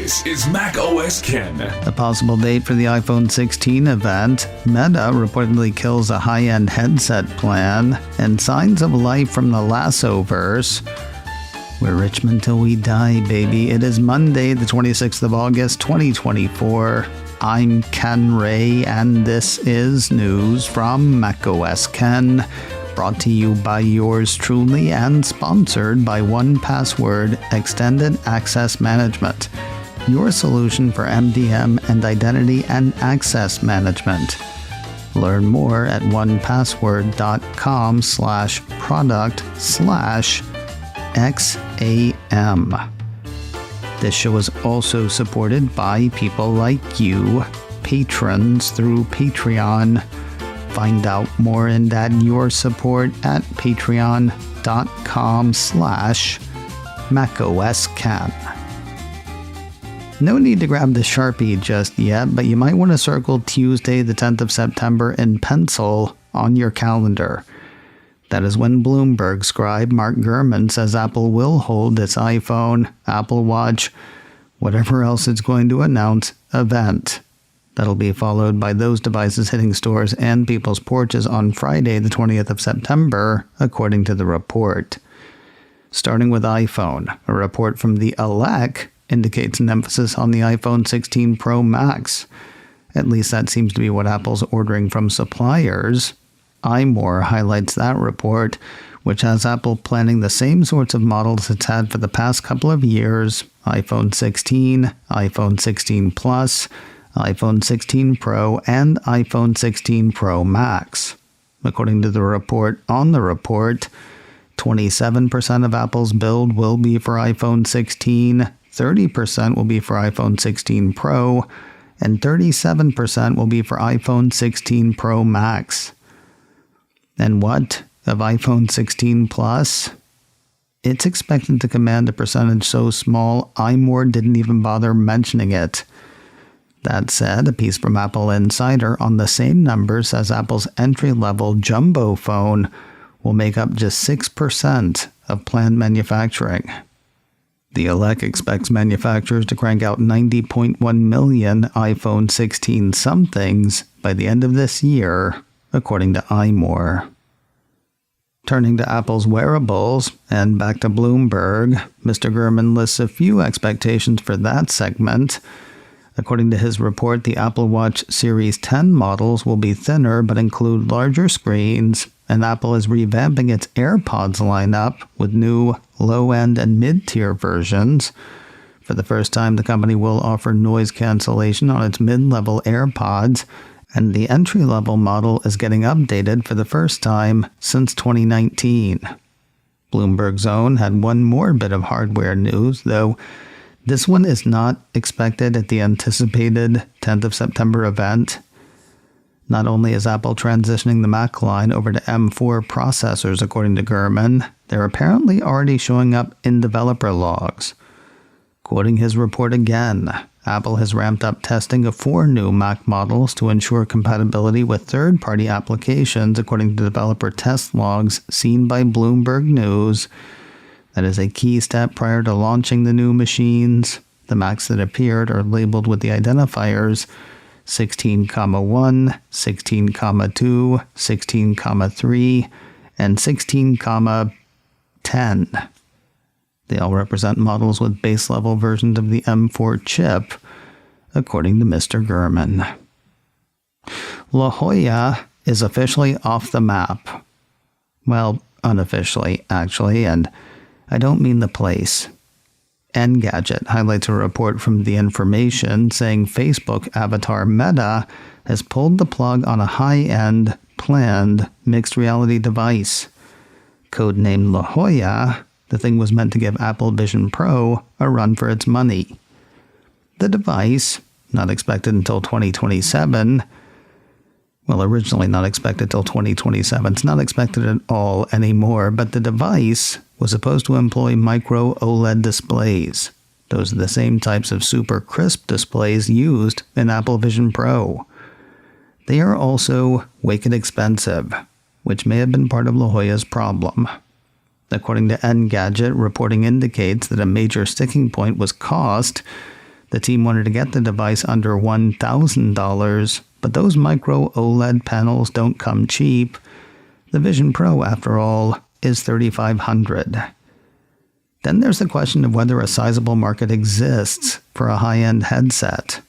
This is Mac OS Ken. A possible date for the iPhone 16 event. Meta reportedly kills a high-end headset plan. And signs of life from the Lasso verse. We're Richmond till we die, baby. It is Monday, the 26th of August, 2024. I'm Ken Ray, and this is news from Mac OS Ken. Brought to you by yours truly and sponsored by 1Password Extended Access Management, your solution for MDM and identity and access management. Learn more at 1password.com/product/XAM. This show is also supported by people like you, patrons through Patreon. Find out more and add your support at patreon.com/MacOSCan. No need to grab the Sharpie just yet, but you might want to circle Tuesday the 10th of September in pencil on your calendar. That is when Bloomberg scribe Mark Gurman says Apple will hold its iPhone, Apple Watch, whatever else it's going to announce, event. That'll be followed by those devices hitting stores and people's porches on Friday, the 20th of September, according to the report. Starting with iPhone, a report from the Elec indicates an emphasis on the iPhone 16 Pro Max. At least that seems to be what Apple's ordering from suppliers. iMore highlights that report, which has Apple planning the same sorts of models it's had for the past couple of years: iPhone 16, iPhone 16 Plus, iPhone 16 Pro, and iPhone 16 Pro Max. According to the report on the report, 27% of Apple's build will be for iPhone 16, 30% will be for iPhone 16 Pro, and 37% will be for iPhone 16 Pro Max. And what of iPhone 16 Plus? It's expected to command a percentage so small, iMore didn't even bother mentioning it. That said, a piece from Apple Insider on the same number says Apple's entry-level jumbo phone will make up just 6% of planned manufacturing. The Elec expects manufacturers to crank out 90.1 million iPhone 16 somethings by the end of this year, according to iMore. Turning to Apple's wearables, and back to Bloomberg, Mr. Gurman lists a few expectations for that segment. According to his report, the Apple Watch Series 10 models will be thinner but include larger screens, and Apple is revamping its AirPods lineup with new low-end and mid-tier versions. For the first time, the company will offer noise cancellation on its mid-level AirPods, and the entry-level model is getting updated for the first time since 2019. Bloomberg's Own had one more bit of hardware news, though this one is not expected at the anticipated 10th of September event. Not only is Apple transitioning the Mac line over to M4 processors, according to Gurman, they're apparently already showing up in developer logs. Quoting his report again, Apple has ramped up testing of 4 new Mac models to ensure compatibility with third-party applications, according to developer test logs seen by Bloomberg News. That is a key step prior to launching the new machines. The Macs that appeared are labeled with the identifiers 16,1, 16,2, 16,3, and 16,10. They all represent models with base-level versions of the M4 chip, according to Mr. Gurman. La Jolla is officially off the map. Well, unofficially, actually, and I don't mean the place. Engadget highlights a report from The Information saying Facebook avatar Meta has pulled the plug on a high-end, planned, mixed reality device. Codenamed La Jolla, the thing was meant to give Apple Vision Pro a run for its money. The device, not expected until 2027, well, originally not expected till 2027. It's not expected at all anymore, but the device was supposed to employ micro OLED displays. Those are the same types of super crisp displays used in Apple Vision Pro. They are also wicked expensive, which may have been part of La Jolla's problem. According to Engadget, reporting indicates that a major sticking point was cost, The team wanted to get the device under $1,000, but those micro OLED panels don't come cheap. The Vision Pro, after all, is $3,500. Then there's the question of whether a sizable market exists for a high-end headset.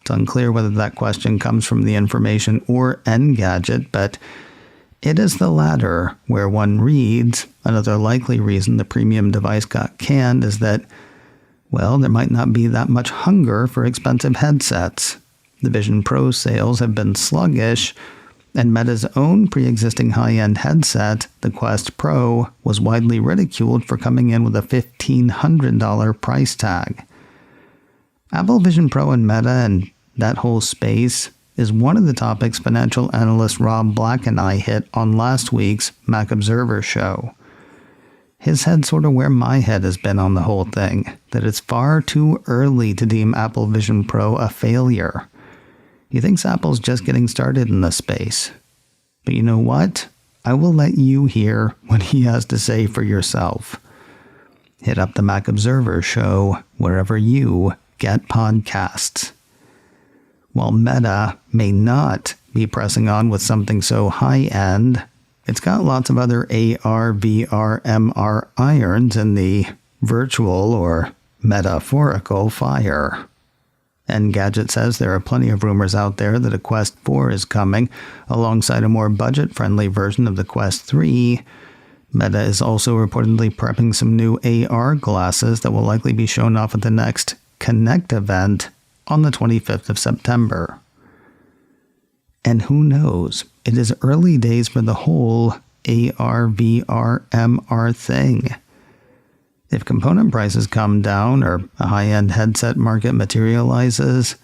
It's unclear whether that question comes from the information or Engadget, but it is the latter where one reads, another likely reason the premium device got canned is that, well, there might not be that much hunger for expensive headsets. The Vision Pro sales have been sluggish, and Meta's own pre-existing high-end headset, the Quest Pro, was widely ridiculed for coming in with a $1,500 price tag. Apple Vision Pro and Meta and that whole space is one of the topics financial analyst Rob Black and I hit on last week's Mac Observer show. His head's sort of where my head has been on the whole thing, that it's far too early to deem Apple Vision Pro a failure. He thinks Apple's just getting started in this space. But you know what? I will let you hear what he has to say for yourself. Hit up the Mac Observer show wherever you get podcasts. While Meta may not be pressing on with something so high-end, it's got lots of other AR, VR, MR irons in the virtual or metaphorical fire. Engadget says there are plenty of rumors out there that a Quest 4 is coming, alongside a more budget-friendly version of the Quest 3. Meta is also reportedly prepping some new AR glasses that will likely be shown off at the next Connect event on the 25th of September. And who knows, it is early days for the whole AR, VR, MR thing. If component prices come down or a high-end headset market materializes,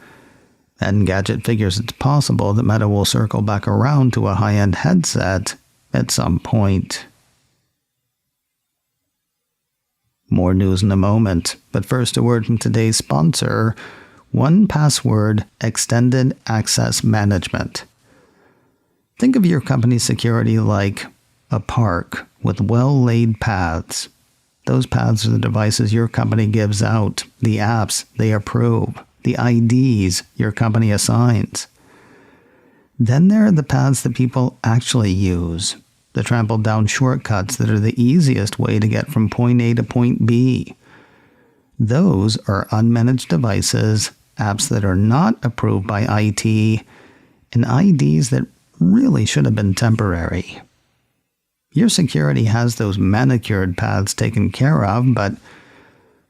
Engadget figures it's possible that Meta will circle back around to a high-end headset at some point. More news in a moment, but first a word from today's sponsor, 1Password Extended Access Management. Think of your company's security like a park with well-laid paths. Those paths are the devices your company gives out, the apps they approve, the IDs your company assigns. Then there are the paths that people actually use, the trampled-down shortcuts that are the easiest way to get from point A to point B. Those are unmanaged devices, apps that are not approved by IT, and IDs that really should have been temporary. Your security has those manicured paths taken care of, but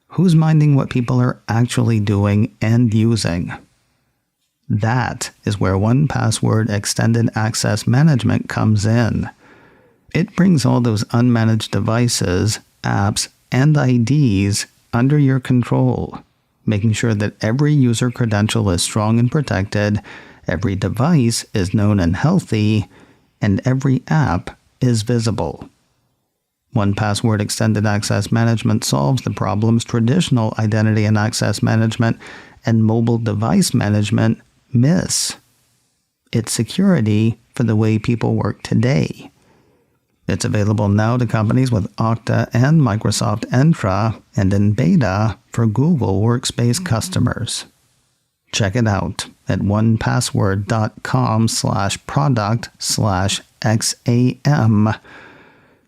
who's minding what people are actually doing and using? That is where 1Password Extended Access Management comes in. It brings all those unmanaged devices, apps, and IDs under your control, making sure that every user credential is strong and protected, every device is known and healthy, and every app is visible. 1Password Extended Access Management solves the problems traditional identity and access management and mobile device management miss. It's security for the way people work today. It's available now to companies with Okta and Microsoft Entra and in beta for Google Workspace customers. Check it out at onepassword.com/product/XAM.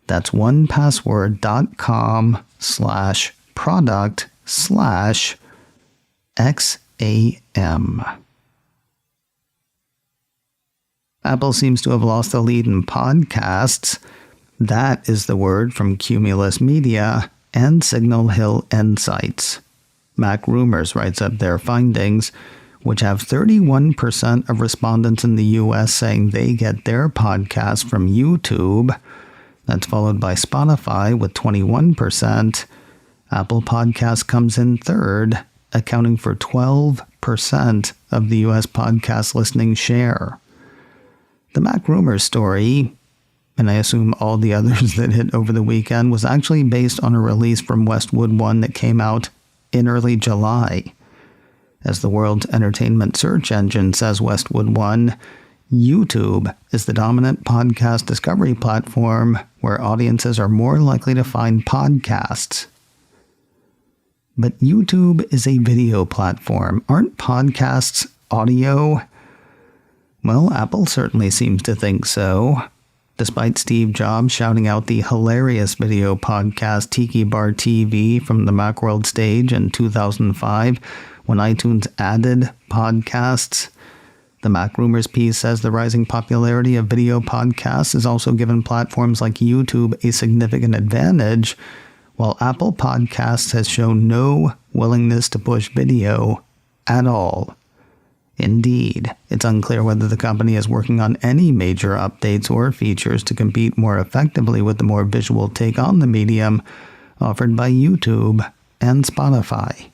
That's onepassword.com/product/XAM. Apple seems to have lost the lead in podcasts. That is the word from Cumulus Media and Signal Hill Insights. Mac Rumors writes up their findings, which have 31% of respondents in the U.S. saying they get their podcasts from YouTube. That's followed by Spotify with 21%. Apple Podcasts comes in third, accounting for 12% of the U.S. podcast listening share. The Mac Rumors story, and I assume all the others that hit over the weekend, was actually based on a release from Westwood One that came out in early July. As the world's entertainment search engine says Westwood One, YouTube is the dominant podcast discovery platform where audiences are more likely to find podcasts. But YouTube is a video platform. Aren't podcasts audio? Well, Apple certainly seems to think so. Despite Steve Jobs shouting out the hilarious video podcast Tiki Bar TV from the Macworld stage in 2005 when iTunes added podcasts, the Mac Rumors piece says the rising popularity of video podcasts has also given platforms like YouTube a significant advantage, while Apple Podcasts has shown no willingness to push video at all. Indeed, it's unclear whether the company is working on any major updates or features to compete more effectively with the more visual take on the medium offered by YouTube and Spotify.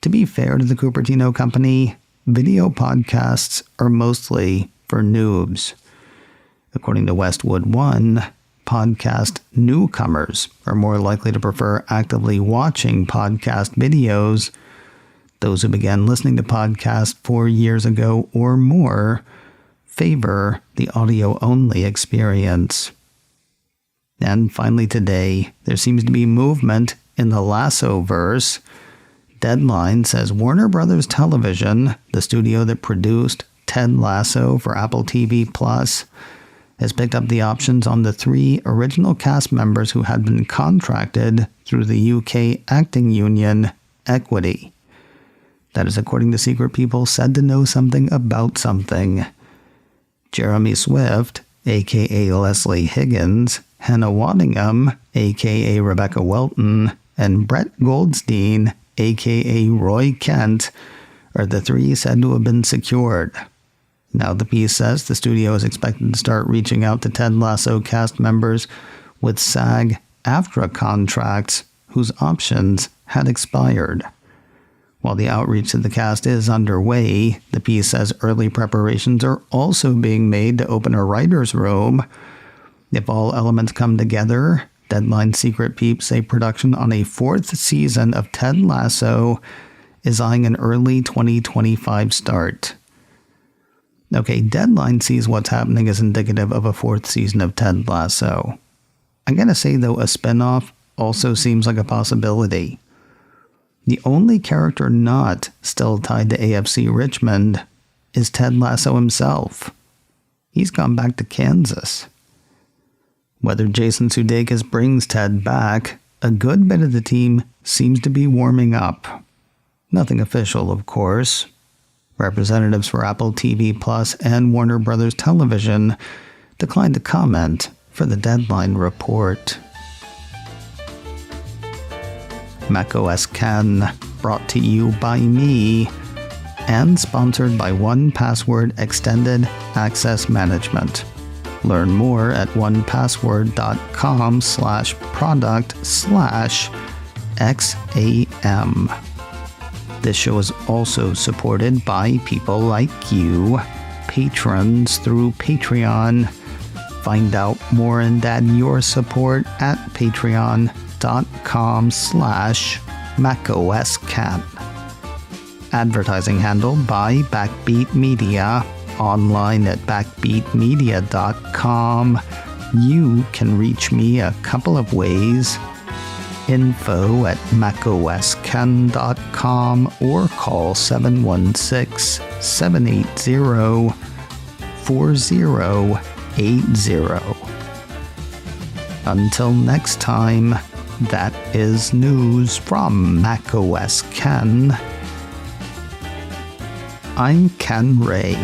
To be fair to the Cupertino company, video podcasts are mostly for noobs. According to Westwood One, podcast newcomers are more likely to prefer actively watching podcast videos. Those who began listening to podcasts 4 years ago or more favor the audio-only experience. And finally today, there seems to be movement in the Lasso verse. Deadline says Warner Brothers Television, the studio that produced Ted Lasso for Apple TV+, has picked up the options on the 3 original cast members who had been contracted through the UK acting union Equity. That is according to secret people said to know something about something. Jeremy Swift, a.k.a. Leslie Higgins, Hannah Waddingham, a.k.a. Rebecca Welton, and Brett Goldstein, a.k.a. Roy Kent, are the 3 said to have been secured. Now the piece says the studio is expected to start reaching out to Ted Lasso cast members with SAG-AFTRA contracts whose options had expired. While the outreach to the cast is underway, the piece says early preparations are also being made to open a writer's room. If all elements come together, Deadline secret peeps say production on a 4th season of Ted Lasso is eyeing an early 2025 start. Okay, Deadline sees what's happening as indicative of a 4th season of Ted Lasso. I gotta say though, a spinoff also seems like a possibility. The only character not still tied to AFC Richmond is Ted Lasso himself. He's gone back to Kansas. Whether Jason Sudeikis brings Ted back, a good bit of the team seems to be warming up. Nothing official, of course. Representatives for Apple TV Plus and Warner Brothers Television declined to comment for the Deadline report. macOS Ken, brought to you by me and sponsored by 1Password Extended Access Management. Learn more at onepassword.com/product/XAM. This show is also supported by people like you, patrons through Patreon. Find out more and add your support at patreon.com/MacOSCat. Advertising handled by Backbeat Media. Online at backbeatmedia.com. You can reach me a couple of ways. Info at macosken.com or call 716-780-4080. Until next time, that is news from macOS Ken. I'm Ken Ray.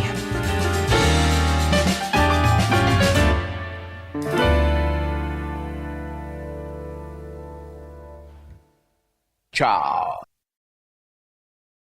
Ciao.